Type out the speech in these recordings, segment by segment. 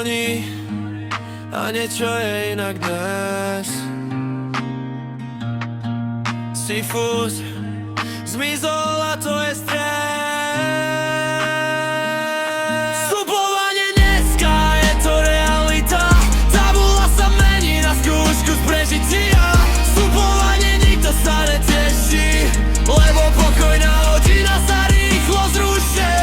zvoní a niečo je inak dnes. Si fúz zmizol a to je stres. Sľubovanie dneska je to realita, tabula sa mení na skúšku z prežitia. Sľubovanie nikto sa neteší, lebo pokojná hodina sa rýchlo zruší.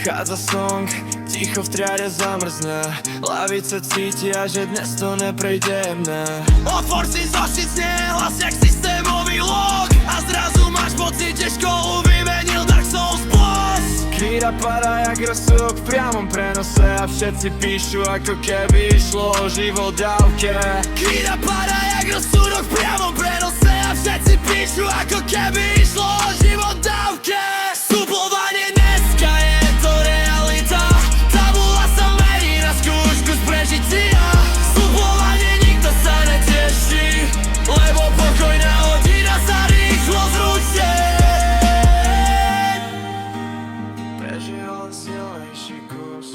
Chádza song, ticho v triade zamrzne, lavice cítia, že dnes to neprejde mne. Otvor si zošit, znie hlas jak systémový log a zrazu máš pocit, že školu vymenil Dark Souls boss. Kríra padá jak rozsudok v priamom prenose a všetci píšu, ako keby išlo o život dávke. Kríra padá jak rozsudok v priamom prenose a všetci píšu, ako keby išlo o život dávke. Sľubovanie dneska je to realita, tabula sa mení na skúšku z prežitia. Sľubovanie nikto sa neteší, lebo pokojná hodina sa rýchlo zruší. Prežil silnejší kus,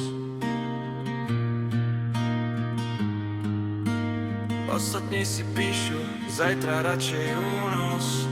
ostatní si píšu, zajtra radšej únos.